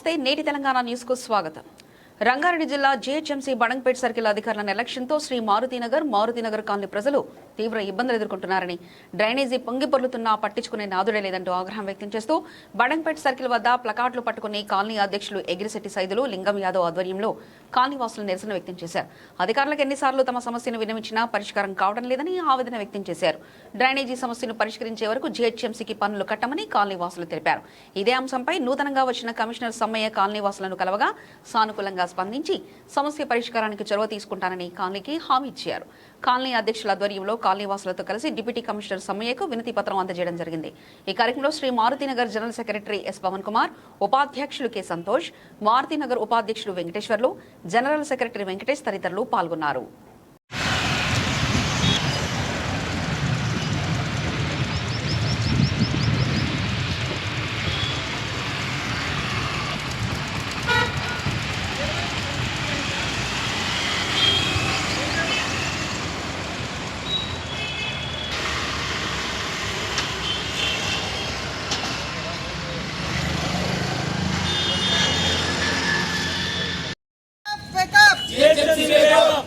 నమస్తే నేటి తెలంగాణ న్యూస్ కు స్వాగతం. రంగారెడ్డి జిల్లా జీహెచ్ఎంసీ బడంగపేట్ సర్కిల్ అధికారుల నిర్లక్ష్యంతో శ్రీ మారుతినగర్ కాలనీ ప్రజలు తీవ్ర ఇబ్బందులు ఎదుర్కొంటున్నారని, డ్రైనేజీ పొంగి పొర్లుతున్నా పట్టించుకునే నాదుడే లేదంటూ ఆగ్రహం వ్యక్తం చేస్తూ బడంగపేట్ సర్కిల్ వద్ద ప్లకార్డులు పట్టుకుని కాలనీ అధ్యక్షులు ఎగిరిశెట్టి సైదులు లింగం యాదవ్ ఆధ్వర్యంలో కాలనీ వాసులు నిరసన వ్యక్తం చేశారు. అధికారులకు ఎన్నిసార్లు తమ సమస్యను విన్నవించినా పరిష్కారం కావడం లేదని ఆవేదన వ్యక్తం చేశారు. డ్రైనేజీ సమస్యను పరిష్కరించే వరకు జీహెచ్ఎంసీకి పన్నులు కట్టమని కాలనీ వాసులు తెలిపారు. ఇదే అంశంపై నూతనంగా వచ్చిన కమిషనర్ సమ్మయ్య కాలనీ వాసులను కలవగా సానుకూలంగా స్పందించి సమస్య పరిష్కారానికి చొరవ తీసుకుంటానని కాలనీకి హామీ ఇచ్చారు. కాలనీ అధ్యక్షుల ఆధ్వర్యంలో కాలనీ వాసులతో కలిసి డిప్యూటీ కమిషనర్ సమ్మయ్యకు వినతి పత్రం అందజేయడం జరిగింది. ఈ కార్యక్రమంలో Shri Marutinagar general secretary S Pavan Kumar, ఉపాధ్యక్షులు కె సంతోష్, మారుతినగర్ ఉపాధ్యక్షులు వెంకటేశ్వర్లు, జనరల్ సెక్రటరీ వెంకటేష్ తదితరులు పాల్గొన్నారు.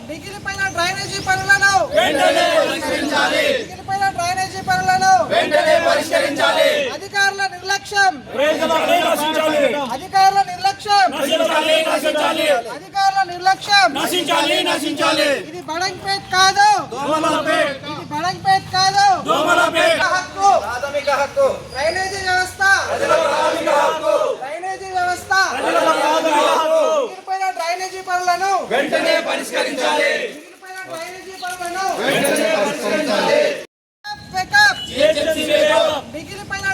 మిగిలిపోయిన డ్రైనేజీ పనులను అధికారుల నిర్లక్ష్యం ఇది బడంగపేట్ కాదు, ప్రాథమిక హక్కు డ్రైనేజీ వ్యవస్థ మిగిలిపోయిన డ్రైనేజీ పనులను వెంటనే పరిష్కరించాలి. మిగిలిపోయిన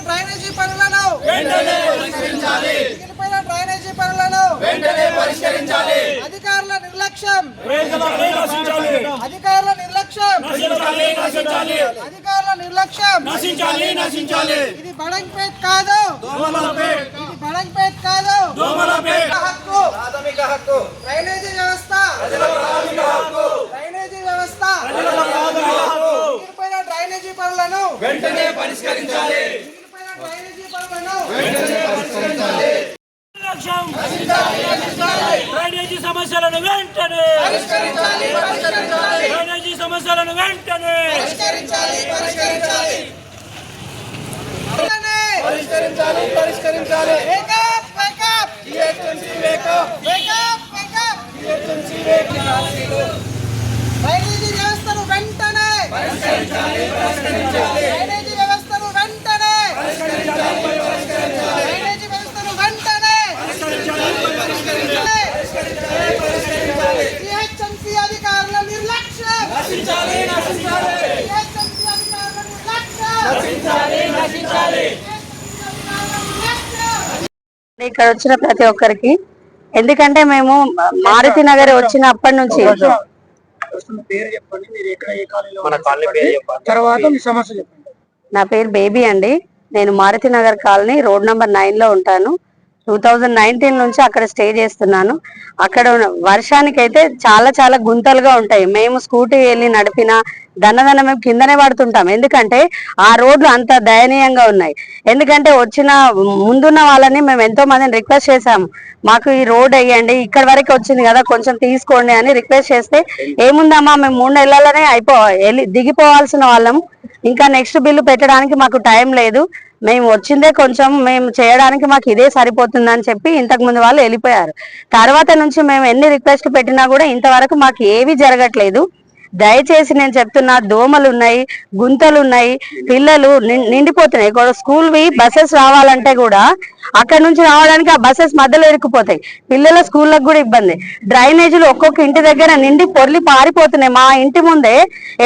డ్రైనేజీ పనులను వెంటనే పరిష్కరించాలి. అధికారుల నిర్లక్ష్యం ఇది బడంగపేట్ కాదు, ప్రాథమిక హక్కు డ్రైనేజీ వ్యవస్థ మిగిలిపోయిన డ్రైనేజీ పనులను వెంటనే పరిష్కరించాలి. డ్రైనేజీ సమస్యలను వెంటనే పరిష్కరించాలి. డ్రైనేజీ వ్యవస్థను వెంటనే జీహెచ్ఎంసీ అధికారుల నిర్లక్ష్యం. ఇక్కడ వచ్చిన ప్రతి ఒక్కరికి, ఎందుకంటే మేము మారుతి నగర్ వచ్చినప్పటి నుంచి నా పేరు బేబీ అండి. నేను Maruti Nagar colony road number 9 లో ఉంటాను. 2019 నుంచి అక్కడ స్టే చేస్తున్నాను. అక్కడ వర్షానికైతే చాలా గుంతలుగా ఉంటాయి. మేము స్కూటీ వెళ్ళి నడిపినా దన్నదన్న మేము కిందనే పడుతుంటాం. ఎందుకంటే ఆ రోడ్లు అంత దయనీయంగా ఉన్నాయి. ఎందుకంటే ముందున్న వాళ్ళని మేము ఎంతో మందిని రిక్వెస్ట్ చేశాము, మాకు ఈ రోడ్ వేయండి, ఇక్కడ వరకు వచ్చింది కదా కొంచెం తీసుకోండి అని రిక్వెస్ట్ చేస్తే, ఏముందమ్మా మేము 3 నెలలనే దిగిపోవాల్సిన వాళ్ళం, ఇంకా నెక్స్ట్ బిల్లు పెట్టడానికి మాకు టైం లేదు, మేము వచ్చిందే కొంచెం, మేము చేయడానికి మాకు ఇదే సరిపోతుందని చెప్పి ఇంతకు ముందు వాళ్ళు వెళ్ళిపోయారు. తర్వాత నుంచి మేము ఎన్ని రిక్వెస్ట్లు పెట్టినా కూడా ఇంతవరకు మాకు ఏవి జరగట్లేదు. దయచేసి నేను చెప్తున్నా, దోమలు ఉన్నాయి, గుంతలు ఉన్నాయి, పిల్లలు నిండిపోతున్నాయి. స్కూల్వి బస్సెస్ రావాలంటే కూడా అక్కడ నుంచి రావడానికి ఆ బస్సెస్ మధ్యలో ఇరుక్కుపోతాయి. పిల్లల స్కూళ్ళకు కూడా ఇబ్బంది. డ్రైనేజీలు ఒక్కొక్క ఇంటి దగ్గర నిండి పొర్లి పారిపోతున్నాయి. మా ఇంటి ముందే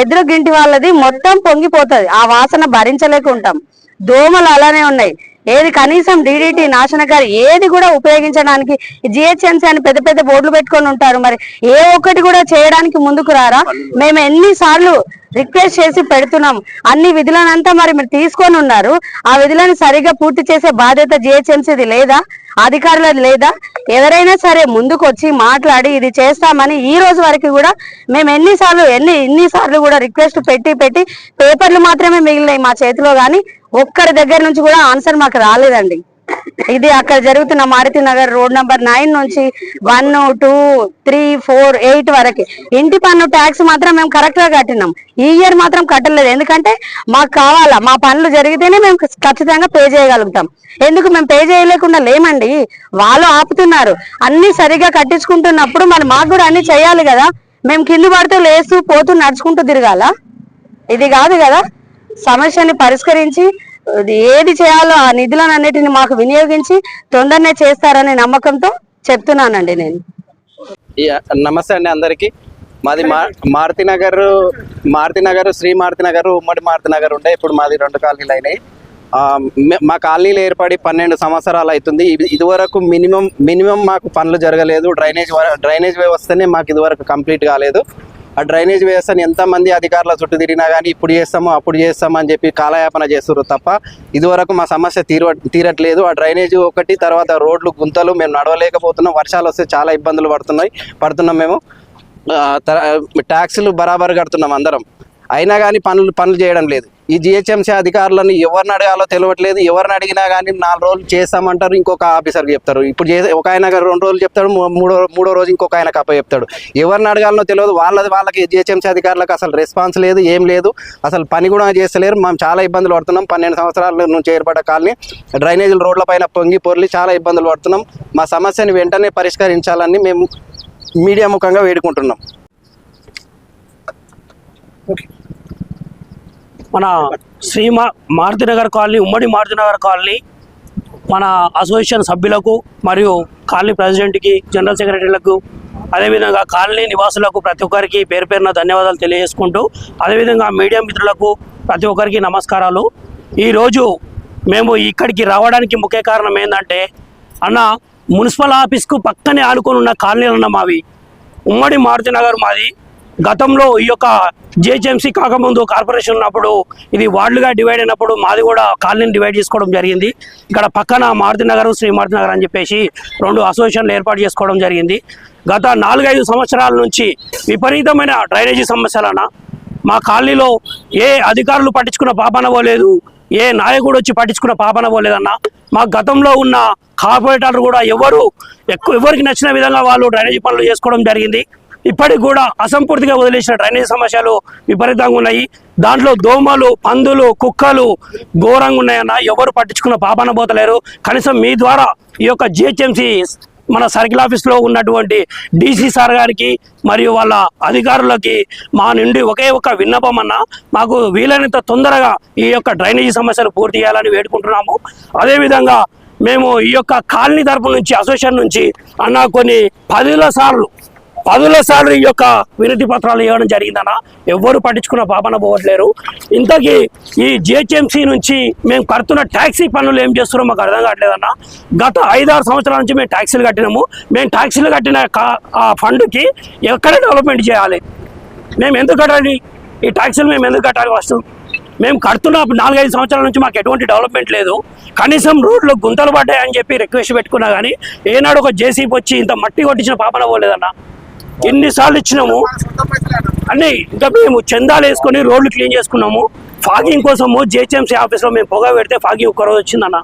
ఎదురుగింటి వాళ్ళది మొత్తం పొంగిపోతుంది. ఆ వాసన భరించలేకుంటాం. దోమలు అలానే ఉన్నాయి. ఏది కనీసం DDT నాశనకారి ఏది కూడా ఉపయోగించడానికి GHMC అని పెద్ద పెద్ద బోర్డులు పెట్టుకొని ఉంటారు. మరి ఏ ఒక్కటి కూడా చేయడానికి ముందుకు రారా? మేము ఎన్నిసార్లు రిక్వెస్ట్ చేసి పెడుతున్నాం. అన్ని విధులనంతా మరి మీరు తీసుకొని ఉన్నారు. ఆ విధులను సరిగా పూర్తి చేసే బాధ్యత GHMCది లేదా? అధికారులది లేదా? ఎవరైనా సరే ముందుకు వచ్చి మాట్లాడి ఇది చేస్తామని ఈ రోజు వరకు కూడా మేము ఎన్నిసార్లు కూడా రిక్వెస్ట్ పెట్టి పేపర్లు మాత్రమే మిగిలినాయి మా చేతిలో, కానీ ఒక్కరి దగ్గర నుంచి కూడా ఆన్సర్ మాకు రాలేదండి. ఇది అక్కడ జరుగుతున్న మారుతి నగర్ రోడ్ నంబర్ 9 నుంచి 1, 2, 3, 4, 8 వరకు ఇంటి పన్ను ట్యాక్స్ మాత్రం మేము కరెక్ట్ గా కట్టినాం. ఈ ఇయర్ మాత్రం కట్టలేదు. ఎందుకంటే మాకు కావాలా, మా పనులు జరిగితేనే మేము ఖచ్చితంగా పే చేయగలుగుతాం. ఎందుకు మేము పే చేయలేకుండా లేమండి. వాళ్ళు ఆపుతున్నారు. అన్ని సరిగా కట్టించుకుంటున్నప్పుడు మరి మాకు కూడా అన్ని చేయాలి కదా. మేము కింద పడుతూ లేస్తూ పోతూ నడుచుకుంటూ తిరగాల? ఇది కాదు కదా. సమస్యని పరిష్కరించి ఏది చేయాలో ఆ నిధులను అన్నిటిని మాకు వినియోగించి తొందరనే చేస్తారనే నమ్మకంతో చెప్తున్నానండి నేను. నమస్తే అండి అందరికి. మాది మారుతి నగర్ శ్రీ మారుతి నగర్, ఉమ్మడి మారుతి నగర్ ఉండే. ఇప్పుడు మాది 2 కాలనీలు అయినాయి. మా కాలనీలు ఏర్పడి 12 సంవత్సరాలు అవుతుంది. ఇదివరకు మినిమం మాకు పనులు జరగలేదు. డ్రైనేజ్ వ్యవస్థనే మాకు ఇదివరకు కంప్లీట్ కాలేదు. ఆ డ్రైనేజ్ వ్యవస్థని ఎంతమంది అధికారుల చుట్టూ తిరిగినా కానీ ఇప్పుడు చేస్తాము అప్పుడు చేస్తాము అని చెప్పి కాలయాపన చేస్తున్నారు తప్ప ఇదివరకు మా సమస్య తీరట్లేదు. ఆ డ్రైనేజ్ ఒకటి, తర్వాత రోడ్లు గుంతలు, మేము నడవలేకపోతున్నాం. వర్షాలు వస్తే చాలా ఇబ్బందులు పడుతున్నాం మేము. ట్యాక్సులు బరాబర్ కడుతున్నాం అందరం, అయినా కానీ పనులు చేయడం లేదు. ఈ జిహెచ్ఎంసీ అధికారులను ఎవరిని అడగాలో తెలియట్లేదు. ఎవరిని అడిగినా కానీ 4 రోజులు చేస్తామంటారు, ఇంకొక ఆఫీసర్కి చెప్తారు. ఇప్పుడు ఒక ఆయన 2 రోజులు చెప్తాడు, మూడో రోజు ఇంకొక ఆయన కప్ప చెప్తాడు. ఎవరిని అడగాలనో తెలియదు. వాళ్ళకి జిహెచ్ఎంసీ అధికారులకు అసలు రెస్పాన్స్ లేదు, ఏం లేదు. అసలు పని కూడా చేస్తలేరు. మేము చాలా ఇబ్బందులు పడుతున్నాం. 12 సంవత్సరాల నుంచి ఏర్పడ్డ కాలనీ డ్రైనేజీల రోడ్ల పైన పొర్లి చాలా ఇబ్బందులు పడుతున్నాం. మా సమస్యని వెంటనే పరిష్కరించాలని మేము మీడియా ముఖంగా వేడుకుంటున్నాం. మన మారుతినగర్ కాలనీ, ఉమ్మడి మారుతినగర్ కాలనీ మన అసోసియేషన్ సభ్యులకు మరియు కాలనీ ప్రెసిడెంట్కి, జనరల్ సెక్రటరీలకు, అదేవిధంగా కాలనీ నివాసులకు ప్రతి ఒక్కరికి పేరు పేరున ధన్యవాదాలు తెలియజేసుకుంటూ, అదేవిధంగా మీడియా మిత్రులకు ప్రతి ఒక్కరికి నమస్కారాలు. ఈరోజు మేము ఇక్కడికి రావడానికి ముఖ్య కారణం ఏంటంటే, అన్న మున్సిపల్ ఆఫీస్కు పక్కనే ఆనుకొని ఉన్న కాలనీలు అన్న మావి. ఉమ్మడి మారుతినగర్ మాది. గతంలో ఈ యొక్క జిహెచ్ఎంసీ కాకముందు కార్పొరేషన్ ఉన్నప్పుడు ఇది వార్డులుగా డివైడ్ అయినప్పుడు మాది కూడా కాలనీని డివైడ్ చేసుకోవడం జరిగింది. ఇక్కడ పక్కన మారుతినగర్, శ్రీ మారుతినగర్ అని చెప్పేసి 2 అసోసియేషన్లు ఏర్పాటు చేసుకోవడం జరిగింది. గత 4-5 సంవత్సరాల నుంచి విపరీతమైన డ్రైనేజీ సమస్యలన మా కాలనీలో ఏ అధికారులు పట్టించుకున్న పాపన పోలేదు, ఏ నాయకుడు వచ్చి పట్టించుకున్న పాపన పోలేదన్న. మా గతంలో ఉన్న కార్పొరేటర్లు కూడా ఎవరికి నచ్చిన విధంగా వాళ్ళు డ్రైనేజీ పనులు చేసుకోవడం జరిగింది. ఇప్పటికి కూడా అసంపూర్తిగా వదిలేసిన డ్రైనేజ్ సమస్యలు విపరీతంగా ఉన్నాయి. దాంట్లో దోమలు, పందులు, కుక్కలు ఘోరంగా ఉన్నాయన్న. ఎవరు పట్టించుకున్న పాపన పోతలేరు. కనీసం మీ ద్వారా ఈ యొక్క జిహెచ్ఎంసీ మన సర్కిల్ ఆఫీస్లో ఉన్నటువంటి డీసీ సార్ గారికి మరియు వాళ్ళ అధికారులకి మా నుండి ఒకే ఒక విన్నపం అన్న, మాకు వీలైనంత తొందరగా ఈ యొక్క డ్రైనేజీ సమస్యలు పూర్తి చేయాలని వేడుకుంటున్నాము. అదేవిధంగా మేము ఈ యొక్క కాలనీ తరపు నుంచి, అసోసియేషన్ నుంచి అన్న కొన్ని 10 సార్లు ఈ యొక్క వినతి పత్రాలు ఇవ్వడం జరిగిందన్న. ఎవ్వరు పట్టించుకున్న పాపన పోవట్లేరు. ఇంతకీ ఈ జిహెచ్ఎంసీ నుంచి మేము కడుతున్న ట్యాక్సీ పనులు ఏం చేస్తున్నారో మాకు అర్థం కావట్లేదన్న. గత 5-6 సంవత్సరాల నుంచి మేము ట్యాక్సీలు కట్టినాము. మేము ట్యాక్సీలు కట్టిన ఆ ఫండ్కి ఎక్కడ డెవలప్మెంట్ చేయాలి? మేము ఎందుకు కట్టాలి? ఈ ట్యాక్సీలు మేము ఎందుకు కట్టాలి? ఫస్ట్ మేము కడుతున్న 4-5 సంవత్సరాల నుంచి మాకు ఎటువంటి డెవలప్మెంట్ లేదు. కనీసం రోడ్లు గుంతలు పడ్డాయని చెప్పి రిక్వెస్ట్ పెట్టుకున్నా కానీ ఏనాడు ఒక జేసీబీ వచ్చి ఇంత మట్టి కొట్టించిన పాపన పోలేదన్న. ఎన్నిసార్లు ఇచ్చినాము అన్నీ. ఇంకా మేము చందాలు వేసుకొని రోడ్లు క్లీన్ చేసుకున్నాము. ఫాగింగ్ కోసము జిహెచ్ఎంసీ ఆఫీస్లో మేము పొగ పెడితే ఫాగింగ్ ఒక్కరోజు వచ్చిందన్న.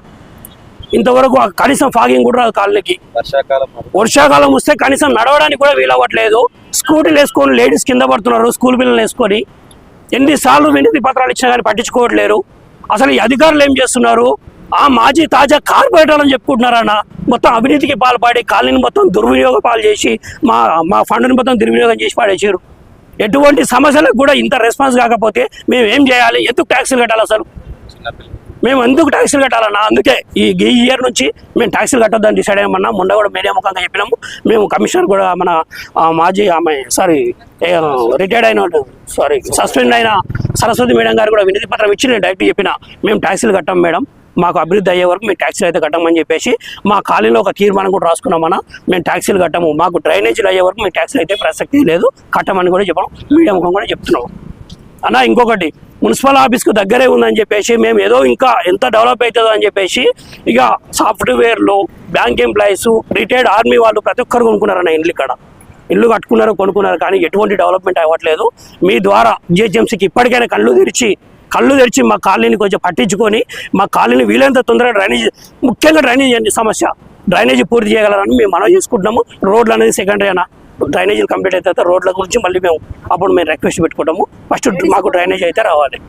ఇంతవరకు కనీసం ఫాగింగ్ కూడా రాదు కాలనీకి. వర్షాకాలం వస్తే కనీసం నడవడానికి కూడా వీలవ్వట్లేదు. స్కూటీలు వేసుకొని లేడీస్ కింద పడుతున్నారు, స్కూల్ పిల్లలు వేసుకొని. ఎన్నిసార్లు వినతి పత్రాలు ఇచ్చినా కానీ పట్టించుకోవట్లేరు. అసలు ఈ అధికారులు ఏం చేస్తున్నారు? ఆ మాజీ తాజా కార్పొరేటర్లను చెప్పుకుంటున్నారన్న. మొత్తం అవినీతికి పాల్పడి కాలనీని మొత్తం దుర్వినియోగ పాలు చేసి మా ఫండ్ని మొత్తం దుర్వినియోగం చేసి పాడేసారు. ఎటువంటి సమస్యలకు కూడా ఇంత రెస్పాన్స్ కాకపోతే మేము ఏం చేయాలి? ఎందుకు ట్యాక్సీలు కట్టాలి? అసలు మేము ఎందుకు ట్యాక్సీలు కట్టాలన్నా? అందుకే ఈ ఇయర్ నుంచి మేము ట్యాక్సీలు కట్టొద్దని డిసైడ్ అయ్యామన్నా. మొన్న కూడా మీడియా ముఖంగా చెప్పినాము. మేము కమిషనర్ కూడా మన మాజీ రిటైర్డ్ అయిన సస్పెండ్ అయిన సరస్వతి మేడం గారు కూడా వినతి పత్రం ఇచ్చి నేను డైరెక్ట్ చెప్పిన, మేము ట్యాక్సీలు కట్టాం మేడం, మాకు అభివృద్ధి అయ్యే వరకు మేము ట్యాక్సీలు అయితే కట్టమని చెప్పేసి మా కాలనీలో ఒక తీర్మానం కూడా రాసుకున్నామన్నా. మేము ట్యాక్సీలు కట్టము, మాకు డ్రైనేజీలు అయ్యే వరకు మేము ట్యాక్సీలు అయితే ప్రసక్తి లేదు, కట్టమని కూడా చెప్పాం. మీడియా ముఖం కూడా చెప్తున్నాం అన్న. ఇంకొకటి, మున్సిపల్ ఆఫీస్కు దగ్గరే ఉందని చెప్పేసి మేము ఏదో ఇంకా ఎంత డెవలప్ అవుతుందో అని చెప్పేసి ఇక సాఫ్ట్వేర్లు, బ్యాంక్ ఎంప్లాయీస్, రిటైర్డ్ ఆర్మీ వాళ్ళు ప్రతి ఒక్కరు కొనుక్కున్నారన్న ఇండ్లు. ఇక్కడ ఇల్లు కట్టుకున్నారు, కొనుక్కున్నారు, కానీ ఎటువంటి డెవలప్మెంట్ అవ్వట్లేదు. మీ ద్వారా జిహెచ్ఎంసీకి ఇప్పటికైనా కళ్ళు తెరిచి కళ్ళు తెరిచి మా కాలనీని కొంచెం పట్టించుకొని మా కాలనీని వీలైనంత తొందరగా డ్రైనేజ్, ముఖ్యంగా డ్రైనేజ్ సమస్య, డ్రైనేజీ పూర్తి చేయగలరని మేము మనవి చేసుకుంటున్నాము. రోడ్లు అనేది సెకండరీ అయినా, డ్రైనేజీలు కంప్లీట్ అయిన తర్వాత రోడ్ల గురించి మళ్ళీ మేము అప్పుడు మేము రిక్వెస్ట్ పెట్టుకుంటాము. ఫస్ట్ మాకు డ్రైనేజ్ అయితే రావాలి.